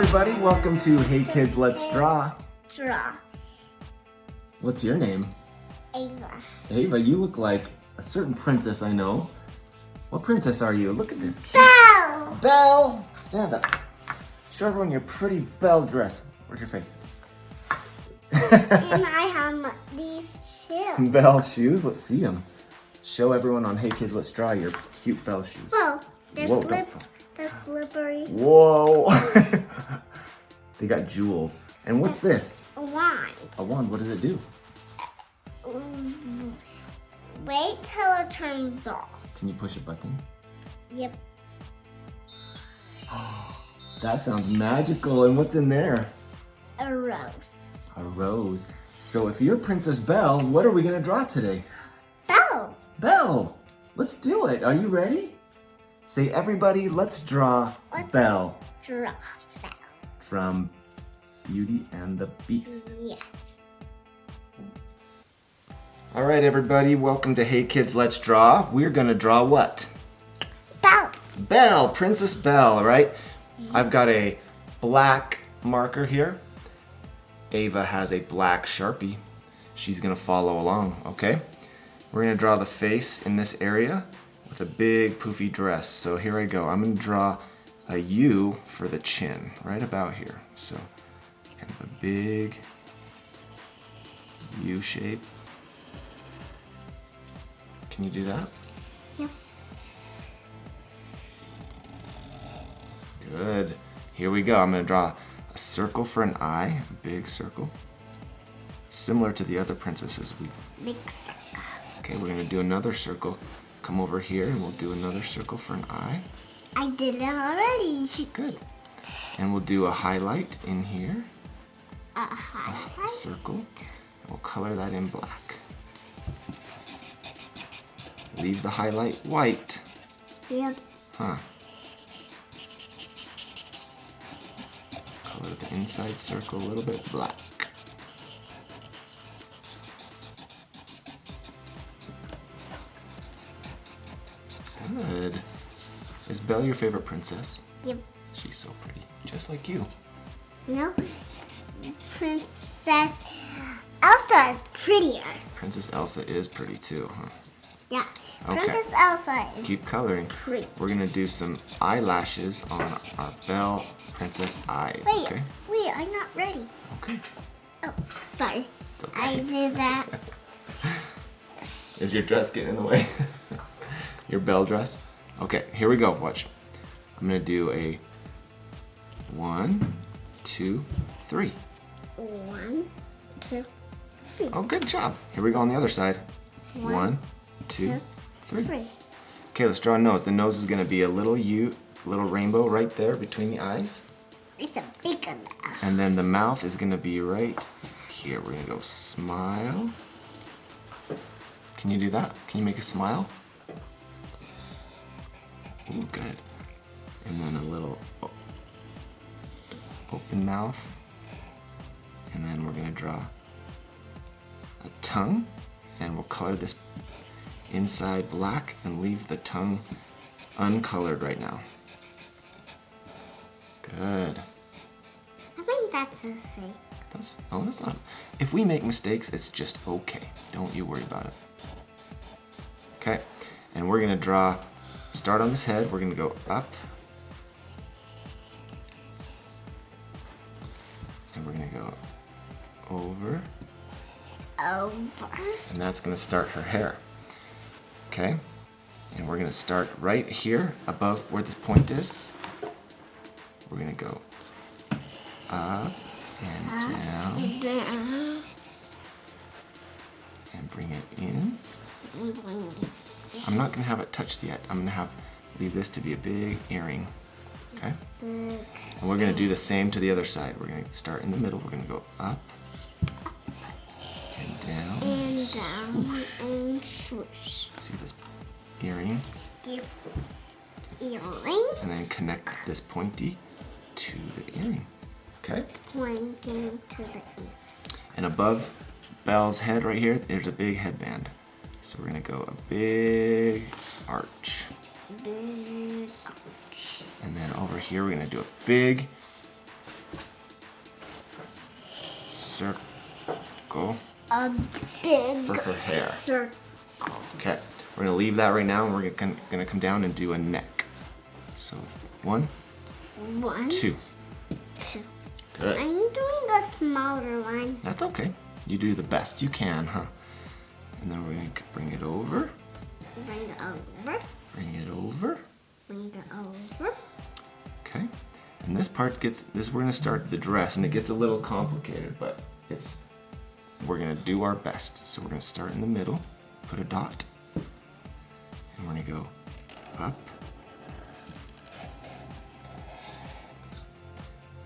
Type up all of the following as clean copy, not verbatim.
everybody, welcome to Hey Kids, Let's Draw. Draw. What's your name? Ava. Ava, you look like a certain princess I know. What princess are you? Look at this cute. Belle. Belle! Stand up. Show everyone your pretty Belle dress. Where's your face? And I have these too. Belle shoes, let's see them. Show everyone on Hey Kids, Let's Draw your cute Belle shoes. Whoa, they're Whoa, don't fall. They're slippery. Whoa! They got jewels. And what's this? A wand. A wand, what does it do? Wait till it turns off. Can you push a button? Yep. That sounds magical. And what's in there? A rose. A rose. So if you're Princess Belle, what are we gonna draw today? Belle. Belle! Let's do it. Are you ready? Say, everybody, let's draw Belle. Draw Belle. From Beauty and the Beast. Yes. All right, everybody, welcome to Hey Kids, Let's Draw. We're gonna draw what? Belle. Belle, Princess Belle, right? I've got a black marker here. Ava has a black Sharpie. She's gonna follow along, okay? We're gonna draw the face in this area with a big poofy dress. So here I go. I'm gonna draw a U for the chin, right about here. So kind of a big U shape. Can you do that? Yep. Good. Here we go. I'm gonna draw a circle for an eye, a big circle. Similar to the other princesses we. Big circle. Okay, we're gonna do another circle. Come over here and we'll do another circle for an eye. I did it already. Good. And we'll do a highlight in here, A a highlight. circle. And we'll color that in black. Leave the highlight white. Yep. Huh. Color the inside circle a little bit black. Good. Is Belle your favorite princess? Yep. She's so pretty, just like you. No. Princess Elsa is prettier. Princess Elsa is pretty too, huh? Yeah. Okay. Princess Elsa is Keep coloring. pretty. We're gonna do some eyelashes on our Belle princess eyes, okay? Wait, I'm not ready. Okay. Oh, sorry. It's okay. I did that. Is your dress getting in the way? Your Belle dress? Okay, here we go. Watch. I'm gonna do a 1, 2, 3. 1, 2, 3. Oh, good job. Here we go on the other side. 1, 1, 2, 3. 3. Okay, let's draw a nose. The nose is gonna be a little U, little rainbow right there between the eyes. It's a big one. And then the mouth is gonna be right here. We're gonna go smile. Can you do that? Can you make a smile? Ooh, good. And then a little open mouth. And then we're gonna draw a tongue. And we'll color this inside black and leave the tongue uncolored right now. Good. I think that's the same. That's not. If we make mistakes, it's just okay. Don't you worry about it. Okay, and we're gonna start on this head. We're gonna go up. And we're gonna go over. Over. And that's gonna start her hair. Okay, and we're gonna start right here above where this point is. We're gonna go up and down. And down. And bring it in. And bring it. I'm not gonna have it touched yet. I'm gonna leave this to be a big earring. Okay? And we're gonna do the same to the other side. We're gonna start in the middle. We're gonna go up and down. And down. And swoosh. See this earring? Earrings. And then connect this pointy to the earring. Okay? Pointing to the ear. And above Belle's head right here, there's a big headband. So we're gonna go a big arch. Big arch. And then over here, we're gonna do a big circle A big for her hair. circle. Okay, we're gonna leave that right now, and we're gonna come down and do a neck. So 1, 1, 2. 2. Good. I'm doing a smaller one. That's okay. You do the best you can, huh? And then we're gonna bring it over. Bring it over. Bring it over. Bring it over. Okay. And this part we're gonna start the dress, and it gets a little complicated, but we're gonna do our best. So we're gonna start in the middle, put a dot, and we're gonna go up.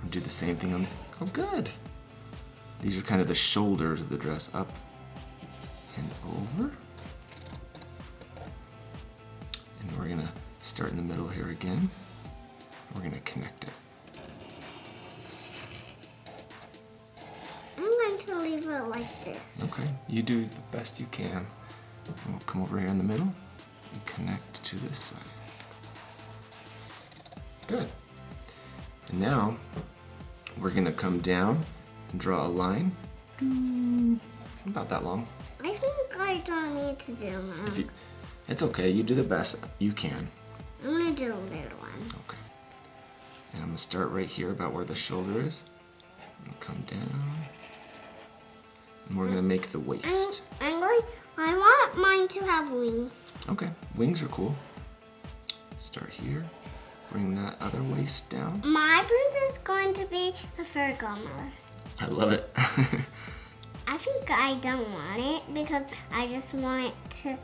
And do the same thing on oh good. These are kind of the shoulders of the dress, up and over. And we're gonna start in the middle here again. We're gonna connect it. I'm going to leave it like this. Okay, you do the best you can. And we'll come over here in the middle and connect to this side. Good. And now we're gonna come down and draw a line about that long. I think I don't need to do that. It's okay, you do the best you can. I'm going to do a little one. Okay. And I'm gonna start right here about where the shoulder is. And come down. And we're gonna make the waist. I want mine to have wings. Okay, wings are cool. Start here. Bring that other waist down. My princess is going to be a fur godmother. I love it. I think I don't want it because I just want it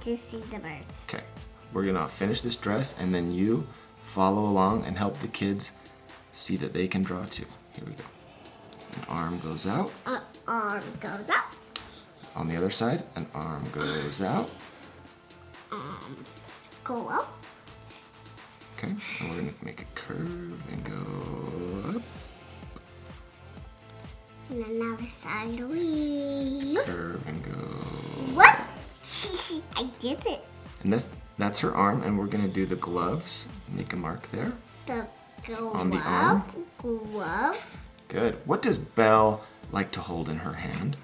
to see the birds. Okay, we're gonna finish this dress, and then you follow along and help the kids see that they can draw too. Here we go. An arm goes out. Arm goes up. On the other side, an arm goes out. Arms go up. Okay, and we're gonna make a curve and go up. And another side. Whee. Curve and go. What? I did it. And that's her arm, and we're gonna do the gloves. Make a mark there. The glove. On the arm. Glove. Good. What does Belle like to hold in her hand?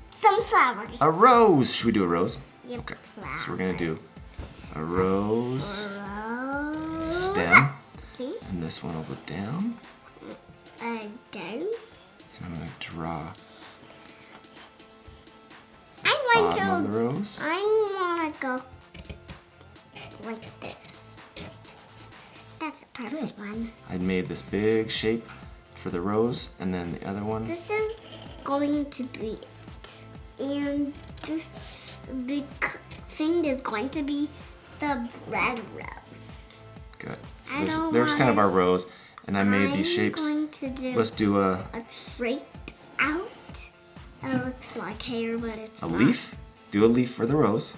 Some flowers. A rose. Should we do a rose? Yep, Okay. flowers. So we're gonna do a rose Rose. stem, See? and this one will go down. Down. And I'm gonna draw I want bottom of the to. rose. I want to go like this. That's a perfect one. I made this big shape for the rose, and then the other one. This is going to be it. And this big thing is going to be the red rose. Good. So I don't there's kind of want our rose, and I made these I'm shapes. going to do Let's do a straight out. It looks like hair, but it's not. leaf. Do a leaf for the rose.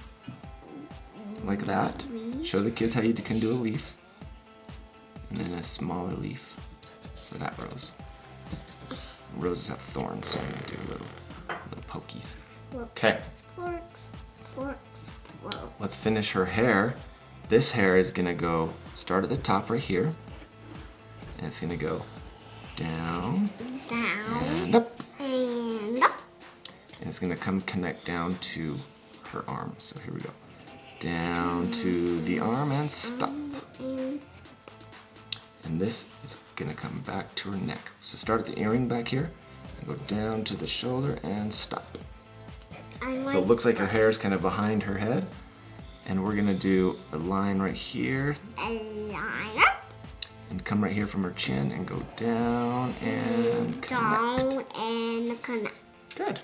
Like that. Leaf. Show the kids how you can do a leaf. And then a smaller leaf for that rose. Roses have thorns, so I'm gonna do little pokies. Okay. Forks. Let's finish her hair. This hair is gonna go start at the top right here. And it's gonna go down Down and up. and up. And it's gonna connect down to her arm. So here we go. Down to the arm and stop. And And this is gonna come back to her neck. So start at the earring back here, and go down to the shoulder and stop. So it looks like her hair is kind of behind her head. And we're gonna do a line right here a line up, and come right here from her chin and go down and connect. down, and connect. Good.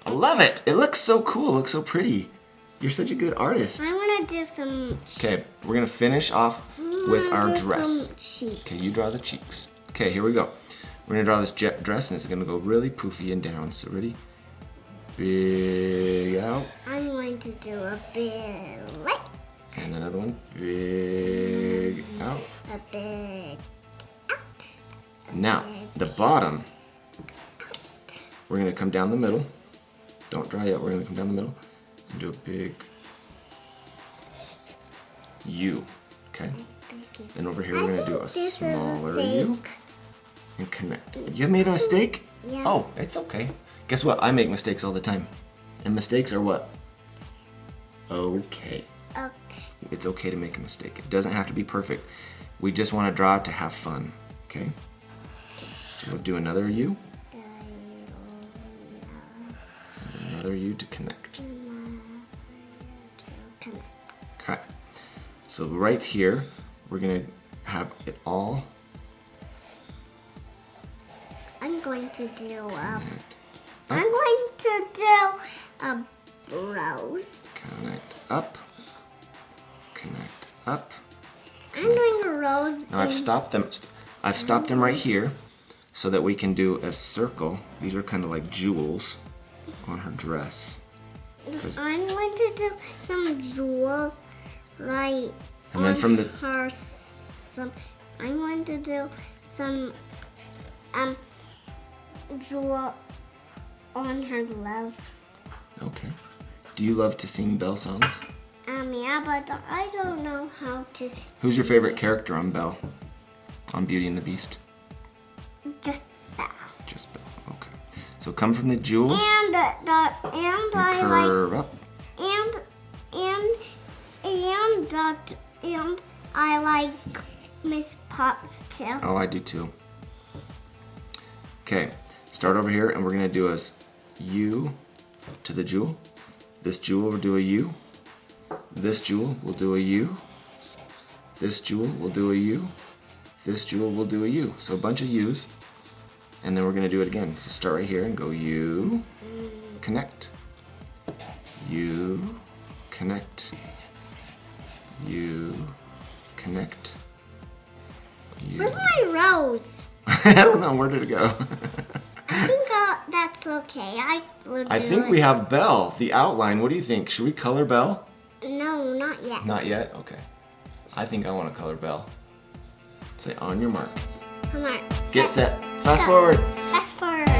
I love it. It looks so cool. It looks so pretty. You're such a good artist. I want to do some cheeks. Okay, we're gonna finish off with our dress. Some cheeks. Okay, you draw the cheeks. Okay, here we go. We're gonna draw this dress, and it's gonna go really poofy and down. So ready? Big out, I'm going to do a big light, and another one. Big out. a big out. Now, the bottom, we're gonna come down the middle. Don't draw yet. We're gonna come down the middle and do a big U. Okay. Then over here we're gonna do a This is a smaller U steak. and connect. You made a mistake? Yeah. Oh, it's okay. Guess what? I make mistakes all the time. And mistakes are what? Okay. Okay. It's okay to make a mistake. It doesn't have to be perfect. We just want to draw it to have fun. Okay? So we'll do another U. And another U to connect. Okay. So right here, we're going to have it all. I'm going to do Connect. I'm going to do a rose. Connect up. Connect up. I'm doing a rose. Now I've stopped them. I've stopped them right here so that we can do a circle. These are kind of like jewels on her dress. I'm going to do some jewels right And then on from the her. I'm going to do some jewel on her gloves. Okay. Do you love to sing Belle songs? Yeah, but I don't know how to. Who's your favorite character on Belle? On Beauty and the Beast? Just that. Just Belle. Okay. So come from the jewels. And I curve like up. and I like Miss Potts too. Oh, I do too. Okay. Start over here, and we're gonna do a U to the jewel. This jewel will do a U. This jewel will do a U. This jewel will do a U. This jewel will do a U. So a bunch of U's. And then we're going to do it again. So start right here and go U, connect. U, connect. U, connect. U. Where's my rose? I don't know. Where did it go? I think that's okay. I will do I think it. we have Belle, the outline. What do you think? Should we color Belle? No, not yet. Not yet? Okay. I think I want to color Belle. Say on your mark. Come on. Get set. Fast forward. Fast forward.